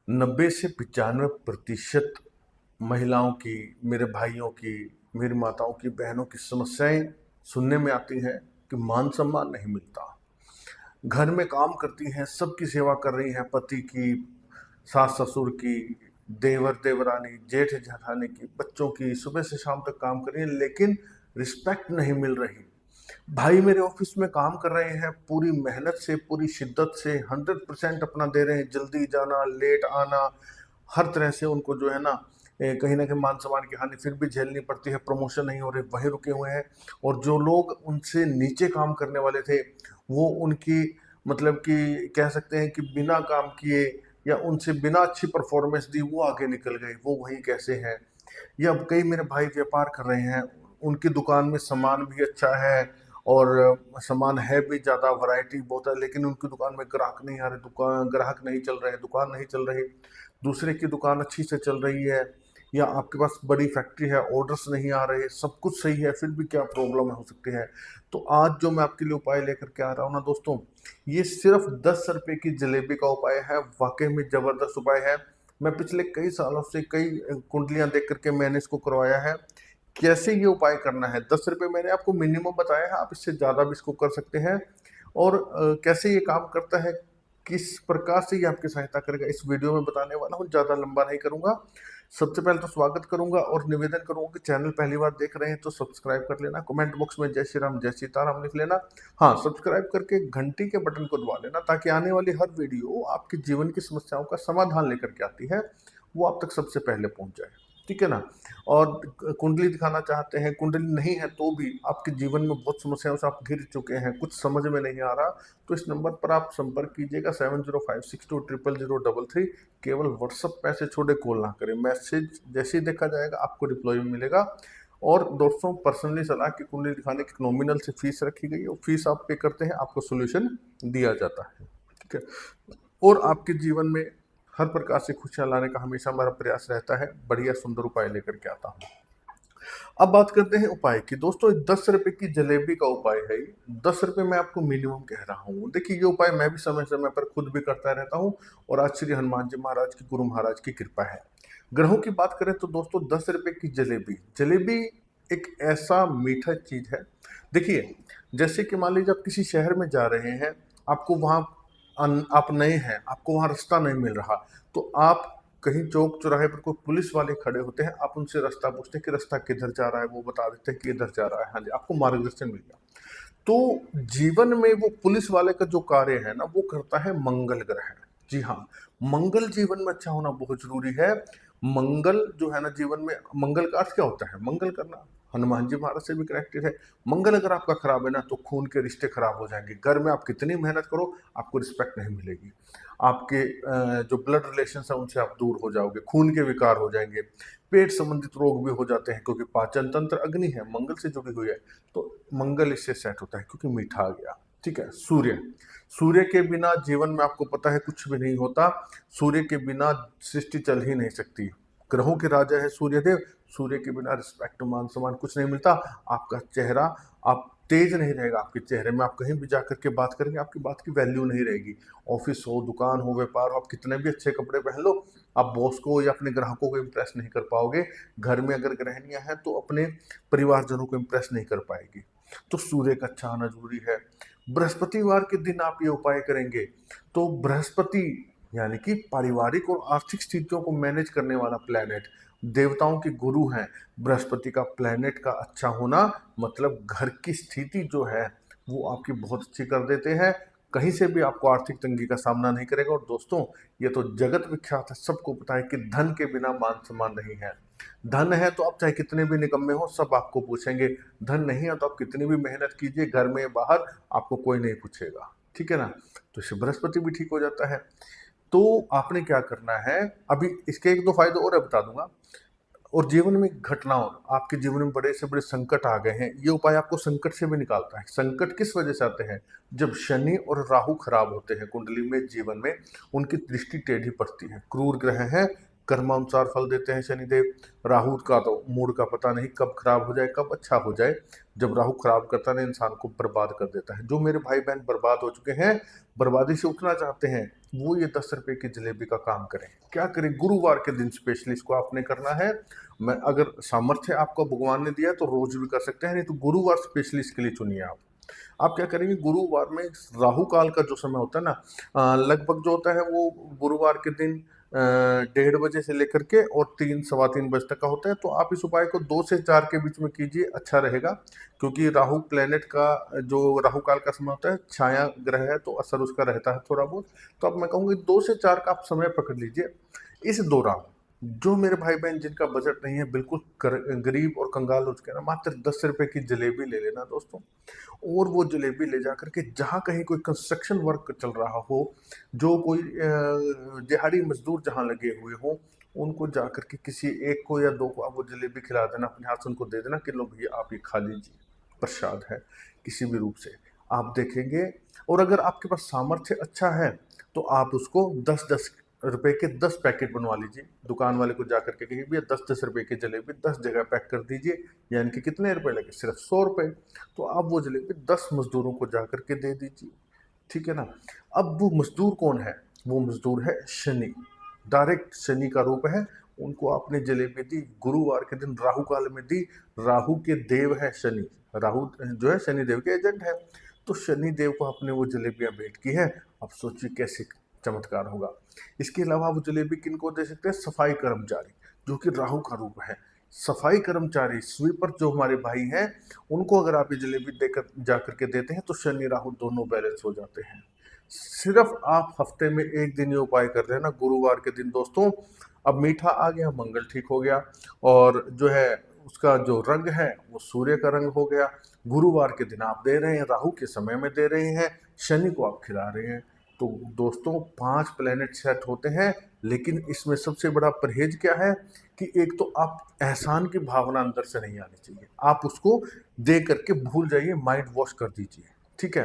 90 से 95% महिलाओं की, मेरे भाइयों की, मेरी माताओं की, बहनों की समस्याएं सुनने में आती हैं कि मान सम्मान नहीं मिलता। घर में काम करती हैं, सबकी सेवा कर रही हैं, पति की, सास ससुर की, देवर देवरानी, जेठ जेठानी की, बच्चों की, सुबह से शाम तक काम कर रही हैं, लेकिन रिस्पेक्ट नहीं मिल रही। भाई मेरे ऑफिस में काम कर रहे हैं, पूरी मेहनत से, पूरी शिद्दत से 100% अपना दे रहे हैं, जल्दी जाना, लेट आना, हर तरह से उनको जो है ना कहीं ना कहीं मान सम्मान की हानि फिर भी झेलनी पड़ती है, प्रमोशन नहीं हो रहे, वहीं रुके हुए हैं। और जो लोग उनसे नीचे काम करने वाले थे, वो उनकी मतलब कि कह सकते हैं कि बिना काम किए या उनसे बिना अच्छी परफॉर्मेंस दी वो आगे निकल गए, वो वहीं कैसे हैं। या कई मेरे भाई व्यापार कर रहे हैं, उनकी दुकान में सामान भी अच्छा है और सामान है भी, ज़्यादा वैरायटी बहुत है, लेकिन उनकी दुकान में ग्राहक नहीं आ रहे, दुकान ग्राहक नहीं चल रहे, दुकान नहीं चल रही। दूसरे की दुकान अच्छी से चल रही है, या आपके पास बड़ी फैक्ट्री है, ऑर्डर्स नहीं आ रहे, सब कुछ सही है, फिर भी क्या प्रॉब्लम हो सकती है। तो आज जो मैं आपके लिए उपाय लेकर के आ रहा हूँ ना दोस्तों, ये सिर्फ 10 रुपए की जलेबी का उपाय है, वाकई में ज़बरदस्त उपाय है। मैं पिछले कई सालों से कई कुंडलियाँ देख करके मैंने इसको करवाया है। कैसे ये उपाय करना है, 10 रुपये मैंने आपको मिनिमम बताया है, आप इससे ज़्यादा भी इसको कर सकते हैं। और कैसे ये काम करता है, किस प्रकार से ये आपकी सहायता करेगा, इस वीडियो में बताने वाला हूँ, ज़्यादा लंबा नहीं करूँगा। सबसे पहले तो स्वागत करूंगा और निवेदन करूंगा कि चैनल पहली बार देख रहे हैं तो सब्सक्राइब कर लेना, कमेंट बॉक्स में जय श्री राम जय सीताराम लिख लेना। हाँ, सब्सक्राइब करके घंटी के बटन को दबा लेना, ताकि आने वाली हर वीडियो आपके जीवन की समस्याओं का समाधान लेकर के आती है, वो आप तक सबसे पहले पहुंच जाए। ठीक है ना। और कुंडली दिखाना चाहते हैं, कुंडली नहीं है तो भी आपके जीवन में बहुत समस्याओं से आप घिर चुके हैं, कुछ समझ में नहीं आ रहा, तो इस नंबर पर आप संपर्क कीजिएगा 7056203333। केवल व्हाट्सएप पे ऐसे छोटे कॉल ना करें, मैसेज जैसे ही देखा जाएगा आपको रिप्लाई मिलेगा। और दोस्तों, पर्सनली सलाह की कुंडली दिखाने की नॉमिनल से फीस रखी गई है, और फीस आप पे करते हैं, आपको सोल्यूशन दिया जाता है। ठीक है। और आपके जीवन में हर प्रकार से खुशियां लाने का हमेशा हमारा प्रयास रहता है, बढ़िया सुंदर उपाय लेकर के आता हूँ। अब बात करते हैं उपाय की। दोस्तों, 10 रुपए की जलेबी का उपाय है ये। 10 रुपए मैं आपको मिनिमम कह रहा हूँ। देखिए, ये उपाय मैं भी समय समय पर खुद भी करता रहता हूँ, और आज श्री हनुमान जी महाराज की, गुरु महाराज की कृपा है। ग्रहों की बात करें तो दोस्तों, 10 रुपए की जलेबी, जलेबी एक ऐसा मीठा चीज है। देखिए, जैसे कि मान लीजिए आप किसी शहर में जा रहे हैं, आपको वहाँ आप नए हैं, आपको वहाँ रास्ता नहीं मिल रहा, तो आप कहीं चौक चौराहे पर कोई पुलिस वाले खड़े होते हैं, आप उनसे रास्ता पूछते हैं कि रास्ता किधर जा रहा है, वो बता देते हैं कि इधर जा रहा है, हाँ जी, आपको मार्गदर्शन मिल गया। तो जीवन में वो पुलिस वाले का जो कार्य है ना, वो करता है मंगल ग्रह। जी हाँ, मंगल जीवन में अच्छा होना बहुत जरूरी है। मंगल जो है ना जीवन में, मंगल का अर्थ क्या होता है, मंगल करना। हनुमान जी महाराज से भी कनेक्टेड है। मंगल अगर आपका खराब है ना, तो खून के रिश्ते खराब हो जाएंगे, घर में आप कितनी मेहनत करो आपको रिस्पेक्ट नहीं मिलेगी, आपके जो ब्लड रिलेशन है उनसे आप दूर हो जाओगे, खून के विकार हो जाएंगे, पेट संबंधित रोग भी हो जाते हैं, क्योंकि पाचन तंत्र अग्नि है, मंगल से जुड़ी हुई है। तो मंगल इससे सेट होता है, क्योंकि मीठा आ गया। ठीक है। सूर्य, सूर्य के बिना जीवन में आपको पता है कुछ भी नहीं होता, सूर्य के बिना सृष्टि चल ही नहीं सकती। ग्रहों के राजा है सूर्यदेव, सूर्य के बिना रिस्पेक्ट मान सम्मान कुछ नहीं मिलता। आपका चेहरा, आप तेज नहीं रहेगा आपके चेहरे में, आप कहीं भी जाकर के बात करेंगे आपकी बात की वैल्यू नहीं रहेगी। ऑफिस हो, दुकान हो, व्यापार हो, आप कितने भी अच्छे कपड़े पहन लो, आप बॉस को या अपने ग्राहकों को इम्प्रेस नहीं कर पाओगे। घर में अगर गृहिणियां हैं तो अपने परिवारजनों को इम्प्रेस नहीं कर पाएगी। तो सूर्य का अच्छा आना जरूरी है। बृहस्पतिवार के दिन आप ये उपाय करेंगे तो बृहस्पति यानी कि पारिवारिक और आर्थिक स्थितियों को मैनेज करने वाला प्लेनेट, देवताओं के गुरु हैं। बृहस्पति का प्लेनेट का अच्छा होना मतलब घर की स्थिति जो है वो आपकी बहुत अच्छी कर देते हैं, कहीं से भी आपको आर्थिक तंगी का सामना नहीं करेगा। और दोस्तों, ये तो जगत विख्यात है, सबको पता है कि धन के बिना मान सम्मान नहीं है। धन है तो आप चाहे कितने भी निकम्मे हो, सब आपको पूछेंगे। धन नहीं है तो आप कितनी भी मेहनत कीजिए, घर में बाहर, आपको कोई नहीं पूछेगा। ठीक है ना। तो इससे बृहस्पति भी ठीक हो जाता है। तो आपने क्या करना है, अभी इसके एक दो फायदे और बता दूंगा। और जीवन में घटनाओं, आपके जीवन में बड़े से बड़े संकट आ गए हैं, ये उपाय आपको संकट से भी निकालता है। संकट किस वजह से आते हैं, जब शनि और राहु खराब होते हैं कुंडली में, जीवन में उनकी दृष्टि टेढ़ी पड़ती है, क्रूर ग्रह हैं, कर्मानुसार फल देते हैं शनिदेव। राहु का तो मूड का पता नहीं कब खराब हो जाए कब अच्छा हो जाए। जब राहु खराब करता है इंसान को बर्बाद कर देता है। जो मेरे भाई बहन बर्बाद हो चुके हैं, बर्बादी से उठना चाहते हैं, वो ये 10 रुपए की जलेबी का काम करें। क्या करें, गुरुवार के दिन स्पेशली इसको आपने करना है। मैं अगर सामर्थ्य आपको भगवान ने दिया तो रोज भी कर सकते हैं, नहीं तो गुरुवार स्पेशली इसके लिए चुनिए आप क्या करेंगे, गुरुवार में राहु काल का जो समय होता है ना, लगभग जो होता है वो गुरुवार के दिन 1:30 बजे से लेकर के और 3 सवा 3 बजे तक का होता है। तो आप इस उपाय को 2 से 4 के बीच में कीजिए, अच्छा रहेगा। क्योंकि राहु प्लेनेट का जो राहु काल का समय होता है, छाया ग्रह है तो असर उसका रहता है थोड़ा बहुत। तो अब मैं कहूँगी 2 से 4 का आप समय पकड़ लीजिए। इस दौरान जो मेरे भाई बहन जिनका बजट नहीं है, बिल्कुल गरीब और कंगाल हो चुके हैं ना, मात्र 10 रुपए की जलेबी ले लेना दोस्तों। और वो जलेबी ले जा करके जहाँ कहीं कोई कंस्ट्रक्शन वर्क चल रहा हो, जो कोई दिहाड़ी मजदूर जहाँ लगे हुए हों, उनको जा करके किसी एक को या दो को आप वो जलेबी खिला देना, अपने हाथ से उनको दे देना कि लो भैया आप ये खा लीजिए, प्रसाद है किसी भी रूप से। आप देखेंगे, और अगर आपके पास सामर्थ्य अच्छा है तो आप उसको 10-10 रुपए के 10 पैकेट बनवा लीजिए। दुकान वाले को जाकर के कहिए भैया 10-10 रुपए की जलेबी 10 जगह पैक कर दीजिए, यानी कि कितने रुपए लगे, सिर्फ 100 रुपए। तो आप वो जलेबी 10 मजदूरों को जाकर के दे दीजिए, ठीक है ना। अब वो मजदूर कौन है, वो मजदूर है शनि, डायरेक्ट शनि का रूप है। उनको आपने जलेबी दी, गुरुवार के दिन राहु काल में दी। राहु के देव है शनि, राहु जो है शनि देव के एजेंट है। तो शनि देव को आपने वो जलेबियां भेंट की है। अब सोचिए कैसे चमत्कार होगा। इसके अलावा वो जलेबी किनको दे सकते हैं, सफाई कर्मचारी, जो कि राहु का रूप है। सफाई कर्मचारी स्वीपर जो हमारे भाई हैं, उनको अगर आप ये जलेबी देकर जा करके देते हैं तो शनि राहु दोनों बैलेंस हो जाते हैं। सिर्फ आप हफ्ते में एक दिन ये उपाय कर रहे हैं ना, गुरुवार के दिन दोस्तों। अब मीठा आ गया, मंगल ठीक हो गया, और जो है उसका जो रंग है वो सूर्य का रंग हो गया। गुरुवार के दिन आप दे रहे हैं, राहु के समय में दे रहे हैं, शनि को आप खिला रहे हैं। तो दोस्तों 5 प्लेनेट सेट होते हैं, लेकिन इसमें सबसे बड़ा परहेज क्या है कि एक तो आप एहसान की भावना अंदर से नहीं आनी चाहिए, आप उसको दे करके भूल जाइए, माइंड वॉश कर दीजिए, ठीक है।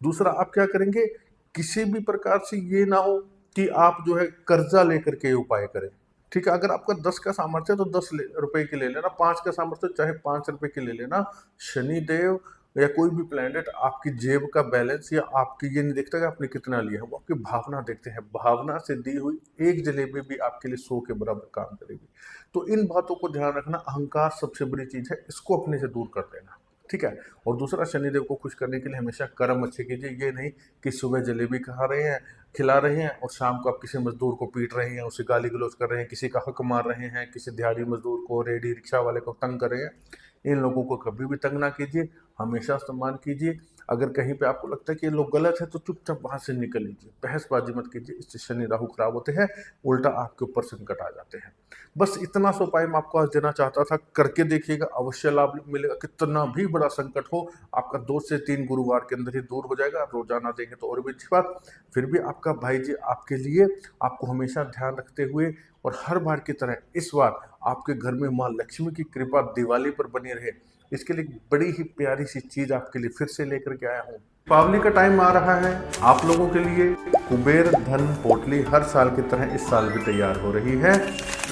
दूसरा आप क्या करेंगे, किसी भी प्रकार से ये ना हो कि आप जो है कर्जा लेकर के उपाय करें, ठीक है। अगर आपका 10 का सामर्थ्य है तो 10 रुपए की ले लेना, 5 का सामर्थ्य चाहे 5 रुपए की ले लेना। शनिदेव या कोई भी प्लैनेट आपकी जेब का बैलेंस या आपकी ये नहीं देखता कि आपने कितना लिया है, वो आपकी भावना देखते हैं। भावना से दी हुई एक जलेबी भी आपके लिए 100 के बराबर काम करेगी। तो इन बातों को ध्यान रखना, अहंकार सबसे बड़ी चीज है, इसको अपने से दूर कर देना, ठीक है। और दूसरा, शनिदेव को खुश करने के लिए हमेशा कर्म अच्छे कीजिए। ये नहीं कि सुबह जलेबी खिला रहे हैं और शाम को आप किसी मजदूर को पीट रहे हैं, उसे गाली गलौज कर रहे हैं, किसी का हक मार रहे हैं, किसी दिहाड़ी मजदूर को, रेडी रिक्शा वाले को तंग कर रहे हैं। इन लोगों को कभी भी तंग ना कीजिए, हमेशा सम्मान कीजिए। अगर कहीं पे आपको लगता है कि ये लोग गलत है तो चुपचाप वहां से निकल लीजिए, बहसबाजी मत कीजिए, इससे शनि राहु खराब होते हैं, उल्टा आपके ऊपर संकट आ जाते हैं। बस इतना सा उपाय मैं आपको आज देना चाहता था, करके देखिएगा, अवश्य लाभ मिलेगा। कितना भी बड़ा संकट हो, आपका 2 से 3 गुरुवार के अंदर ही दूर हो जाएगा। रोजाना देंगे तो और भी अच्छी बात। फिर भी आपका भाई जी आपके लिए, आपको हमेशा ध्यान रखते हुए और हर बार की तरह इस बार आपके घर में माँ लक्ष्मी की कृपा दिवाली पर बनी रहे, इसके लिए बड़ी ही प्यारी सी चीज आपके लिए फिर से लेकर के आया हूँ। दीपावली का टाइम आ रहा है, आप लोगों के लिए कुबेर धन पोटली हर साल की तरह इस साल भी तैयार हो रही है।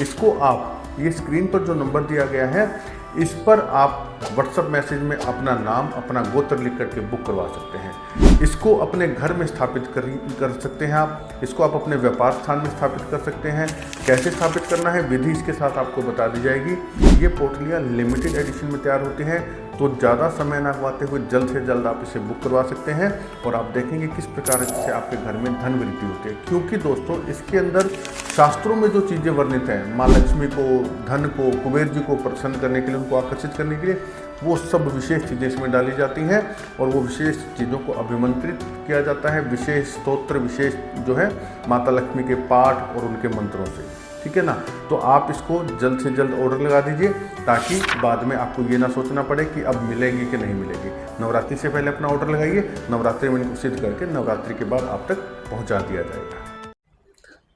इसको आप ये स्क्रीन पर जो नंबर दिया गया है, इस पर आप व्हाट्सएप मैसेज में अपना नाम, अपना गोत्र लिख करके बुक करवा सकते हैं। इसको अपने घर में स्थापित कर सकते हैं आप। इसको आप अपने व्यापार स्थान में स्थापित कर सकते हैं। कैसे स्थापित करना है, विधि इसके साथ आपको बता दी जाएगी। ये पोटलियाँ लिमिटेड एडिशन में तैयार होती हैं, तो ज़्यादा समय ना गवाते हुए जल्द से जल्द आप इसे बुक करवा सकते हैं। और आप देखेंगे किस प्रकार से आपके घर में धन वृद्धि होती है। क्योंकि दोस्तों इसके अंदर शास्त्रों में जो चीज़ें वर्णित हैं, माँ लक्ष्मी को, धन को, कुबेर जी को प्रसन्न करने के लिए, उनको आकर्षित करने के लिए, वो सब विशेष चीज़ें इसमें डाली जाती हैं। और वो विशेष चीज़ों को अभिमंत्रित किया जाता है, विशेष स्तोत्र, विशेष जो है माता लक्ष्मी के पाठ और उनके मंत्रों से, ठीक है ना। तो आप इसको जल्द से जल्द ऑर्डर लगा दीजिए, ताकि बाद में आपको ये ना सोचना पड़े कि अब मिलेंगे कि नहीं मिलेंगे। नवरात्रि से पहले अपना ऑर्डर लगाइए, नवरात्रि में इनको सिद्ध करके नवरात्रि के बाद आप तक पहुंचा दिया जाएगा।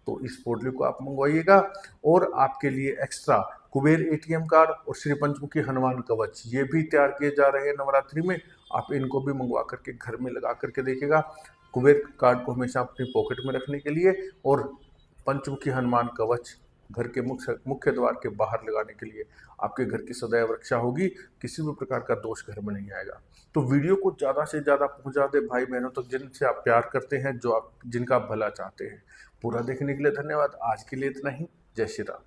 तो इस पोटली को आप मंगवाइएगा। और आपके लिए एक्स्ट्रा कुबेर एटीएम कार्ड और श्री पंचमुखी हनुमान कवच ये भी तैयार किए जा रहे हैं नवरात्रि में। आप इनको भी मंगवा करके घर में लगा करके देखिएगा। कुबेर कार्ड को हमेशा अपनी पॉकेट में रखने के लिए और पंचमुखी हनुमान कवच घर के मुख्य मुख्य द्वार के बाहर लगाने के लिए। आपके घर की सदैव रक्षा होगी, किसी भी प्रकार का दोष घर में नहीं आएगा। तो वीडियो को ज़्यादा से ज़्यादा पहुंचा दे भाई बहनों तक, जिनसे आप प्यार करते हैं, जो आप जिनका आप भला चाहते हैं। पूरा देखने के लिए धन्यवाद। आज के लिए इतना ही। जय श्री राम।